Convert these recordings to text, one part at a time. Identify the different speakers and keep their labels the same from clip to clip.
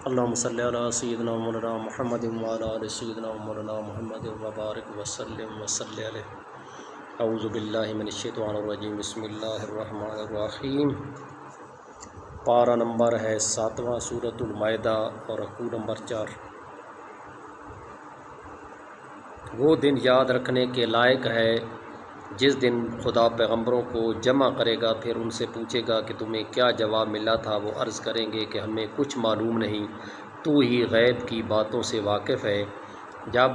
Speaker 1: اللہم صلی علی سیدنا مولانا محمد وعلی آل سیدنا مولانا محمد وبارک وسلم وصلی علیہ۔ اعوذ باللہ من الشیطان الرجیم، بسم اللہ الرحمن الرحیم۔ پارہ نمبر ہے 7واں، سورۃ المائدہ اور رکوع نمبر 4۔ وہ دن یاد رکھنے کے لائق ہے جس دن خدا پیغمبروں کو جمع کرے گا، پھر ان سے پوچھے گا کہ تمہیں کیا جواب ملا تھا۔ وہ عرض کریں گے کہ ہمیں کچھ معلوم نہیں، تو ہی غیب کی باتوں سے واقف ہے۔ جب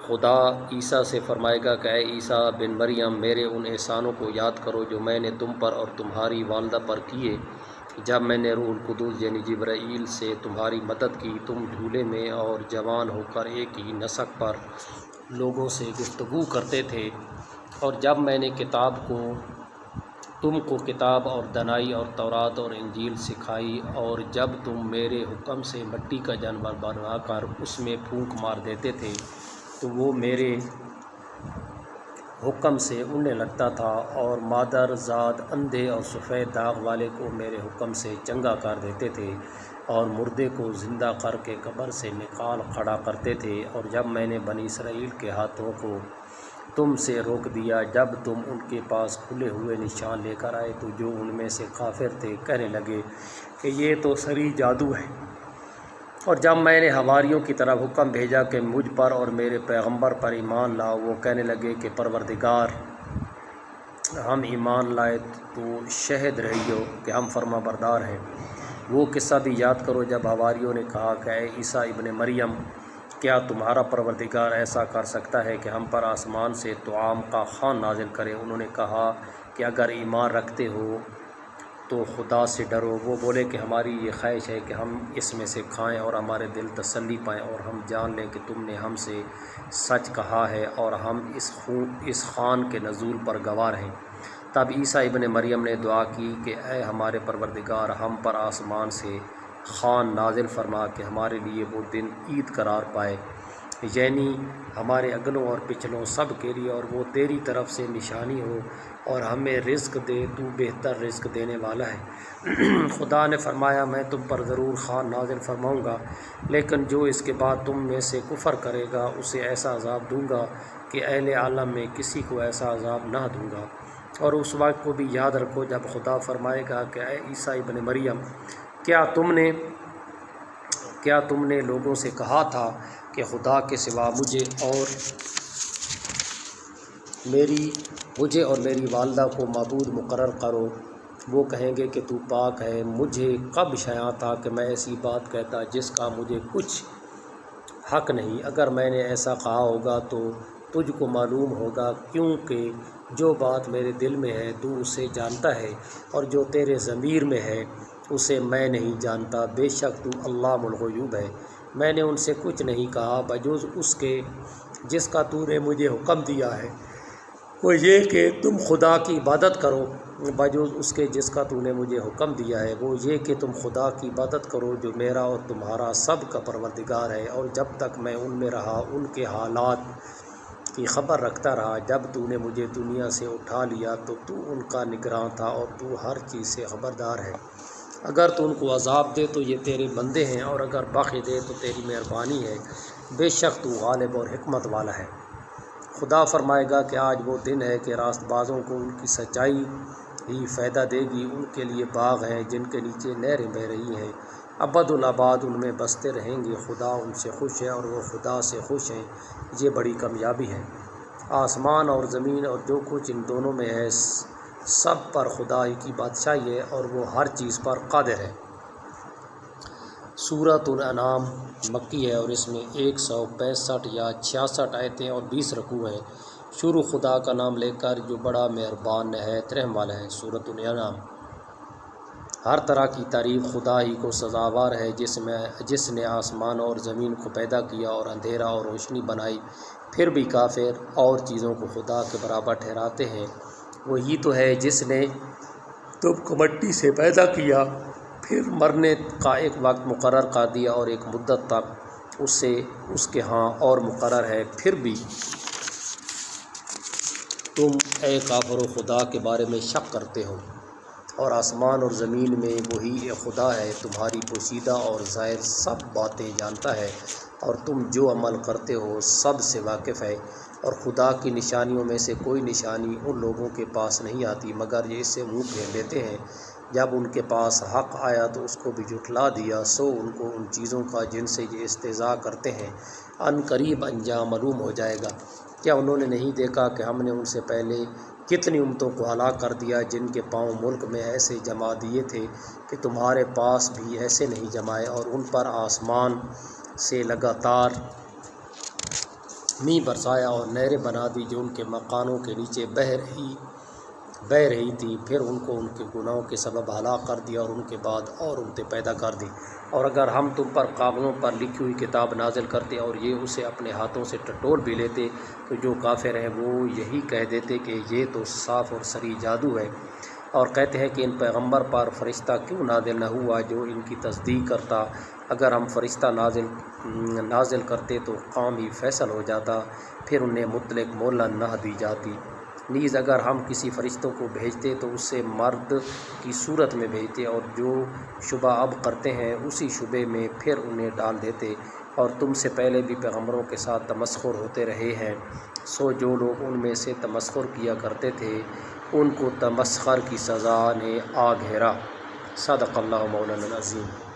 Speaker 1: خدا عیسیٰ سے فرمائے گا کہ اے عیسیٰ بن مریم، میرے ان احسانوں کو یاد کرو جو میں نے تم پر اور تمہاری والدہ پر کیے، جب میں نے روح القدس یعنی جبرائیل سے تمہاری مدد کی، تم جھولے میں اور جوان ہو کر ایک ہی نسق پر لوگوں سے گفتگو کرتے تھے، اور جب میں نے تم کو کتاب اور دانائی اور تورات اور انجیل سکھائی، اور جب تم میرے حکم سے مٹی کا جانور بنا کر اس میں پھونک مار دیتے تھے تو وہ میرے حکم سے اڑنے لگتا تھا، اور مادر زاد اندھے اور سفید داغ والے کو میرے حکم سے چنگا کر دیتے تھے، اور مردے کو زندہ کر کے قبر سے نکال کھڑا کرتے تھے۔ اور جب میں نے بنی اسرائیل کے ہاتھوں کو تم سے روک دیا، جب تم ان کے پاس کھلے ہوئے نشان لے کر آئے، تو جو ان میں سے کافر تھے کہنے لگے کہ یہ تو صریح جادو ہے۔ اور جب میں نے حواریوں کی طرف حکم بھیجا کہ مجھ پر اور میرے پیغمبر پر ایمان لاؤ، وہ کہنے لگے کہ پروردگار، ہم ایمان لائے تو شہد رہیو کہ ہم فرما بردار ہیں۔ وہ قصہ بھی یاد کرو جب حواریوں نے کہا کہ اے عیسیٰ ابن مریم، کیا تمہارا پروردگار ایسا کر سکتا ہے کہ ہم پر آسمان سے طعام کا خوان نازل کرے؟ انہوں نے کہا کہ اگر ایمان رکھتے ہو تو خدا سے ڈرو۔ وہ بولے کہ ہماری یہ خواہش ہے کہ ہم اس میں سے کھائیں اور ہمارے دل تسلی پائیں، اور ہم جان لیں کہ تم نے ہم سے سچ کہا ہے، اور ہم اس خوان کے نزول پر گواہ ہیں۔ تب عیسیٰ ابن مریم نے دعا کی کہ اے ہمارے پروردگار، ہم پر آسمان سے خوان نازل فرما کہ ہمارے لیے وہ دن عید قرار پائے، یعنی ہمارے اگلوں اور پچھلوں سب کے لیے، اور وہ تیری طرف سے نشانی ہو، اور ہمیں رزق دے، تو بہتر رزق دینے والا ہے۔ خدا نے فرمایا میں تم پر ضرور خوان نازل فرماؤں گا، لیکن جو اس کے بعد تم میں سے کفر کرے گا اسے ایسا عذاب دوں گا کہ اہل عالم میں کسی کو ایسا عذاب نہ دوں گا۔ اور اس وقت کو بھی یاد رکھو جب خدا فرمائے گا کہ اے عیسیٰ ابن مریم، کیا تم نے لوگوں سے کہا تھا کہ خدا کے سوا مجھے اور میری والدہ کو معبود مقرر کرو؟ وہ کہیں گے کہ تو پاک ہے، مجھے کب شایع تھا کہ میں ایسی بات کہتا جس کا مجھے کچھ حق نہیں۔ اگر میں نے ایسا کہا ہوگا تو تجھ کو معلوم ہوگا، کیونکہ جو بات میرے دل میں ہے تو اسے جانتا ہے، اور جو تیرے ضمیر میں ہے اسے میں نہیں جانتا۔ بے شک تو علام الغیوب ہے۔ میں نے ان سے کچھ نہیں کہا بجز اس کے جس کا تو نے مجھے حکم دیا ہے، وہ یہ کہ تم خدا کی عبادت کرو۔ بجز اس کے جس کا تو نے مجھے حکم دیا ہے، وہ یہ کہ تم خدا کی عبادت کرو جو میرا اور تمہارا سب کا پروردگار ہے۔ اور جب تک میں ان میں رہا ان کے حالات کی خبر رکھتا رہا۔ جب تو نے مجھے دنیا سے اٹھا لیا تو ان کا نگراں تھا، اور تو ہر چیز سے خبردار ہے۔ اگر تو ان کو عذاب دے تو یہ تیرے بندے ہیں، اور اگر بخش دے تو تیری مہربانی ہے۔ بے شک تو غالب اور حکمت والا ہے۔ خدا فرمائے گا کہ آج وہ دن ہے کہ راست بازوں کو ان کی سچائی ہی فائدہ دے گی۔ ان کے لیے باغ ہیں جن کے نیچے نہریں بہہ رہی ہیں، ابد الآباد ان میں بستے رہیں گے۔ خدا ان سے خوش ہے اور وہ خدا سے خوش ہیں، یہ بڑی کامیابی ہے۔ آسمان اور زمین اور جو کچھ ان دونوں میں ہے، سب پر خدا ہی کی بادشاہی ہے، اور وہ ہر چیز پر قادر ہے۔ سورۃ الانعام مکی ہے، اور اس میں 165 یا 66 آیتیں اور 20 رکوع ہیں۔ شروع خدا کا نام لے کر جو بڑا مہربان نہایت رحم والا ہے۔ سورۃ الانعام۔ ہر طرح کی تعریف خدا ہی کو سزاوار ہے جس نے آسمان اور زمین کو پیدا کیا اور اندھیرا اور روشنی بنائی۔ پھر بھی کافر اور چیزوں کو خدا کے برابر ٹھہراتے ہیں۔ وہی تو ہے جس نے تم کو مٹی سے پیدا کیا، پھر مرنے کا ایک وقت مقرر کر دیا، اور ایک مدت تک اس کے ہاں اور مقرر ہے۔ پھر بھی تم اے کافرو خدا کے بارے میں شک کرتے ہو، اور آسمان اور زمین میں وہی ایک خدا ہے، تمہاری پوشیدہ اور ظاہر سب باتیں جانتا ہے، اور تم جو عمل کرتے ہو سب سے واقف ہے۔ اور خدا کی نشانیوں میں سے کوئی نشانی ان لوگوں کے پاس نہیں آتی مگر یہ اس سے منہ پھیر لیتے ہیں۔ جب ان کے پاس حق آیا تو اس کو بھی جھٹلا دیا، سو ان کو ان چیزوں کا جن سے یہ استہزاء کرتے ہیں عن قریب انجام معلوم ہو جائے گا۔ کیا انہوں نے نہیں دیکھا کہ ہم نے ان سے پہلے کتنی امتوں کو ہلاک کر دیا جن کے پاؤں ملک میں ایسے جما دیے تھے کہ تمہارے پاس بھی ایسے نہیں جمائے، اور ان پر آسمان سے لگاتار می برسایا اور نہریں بنا دی جو ان کے مکانوں کے نیچے بہہ رہی تھی، پھر ان کو ان کے گناہوں کے سبب ہلاک کر دیا اور ان کے بعد اور امتیں پیدا کر دی۔ اور اگر ہم تم پر کاغذوں پر لکھی ہوئی کتاب نازل کرتے اور یہ اسے اپنے ہاتھوں سے ٹٹول بھی لیتے تو جو کافر ہیں وہ یہی کہہ دیتے کہ یہ تو صاف اور صریح جادو ہے، اور کہتے ہیں کہ ان پیغمبر پر فرشتہ کیوں نازل نہ ہوا جو ان کی تصدیق کرتا۔ اگر ہم فرشتہ نازل کرتے تو کام ہی فیصل ہو جاتا، پھر انہیں مطلق مہلت نہ دی جاتی۔ نیز اگر ہم کسی فرشتوں کو بھیجتے تو اسے مرد کی صورت میں بھیجتے، اور جو شبہ اب کرتے ہیں اسی شبے میں پھر انہیں ڈال دیتے، اور تم سے پہلے بھی پیغمبروں کے ساتھ تمسخر ہوتے رہے ہیں، سو جو لوگ ان میں سے تمسخر کیا کرتے تھے ان کو تمسخر کی سزا نے آ گھیرا۔ صدق اللہ مولانا العظیم۔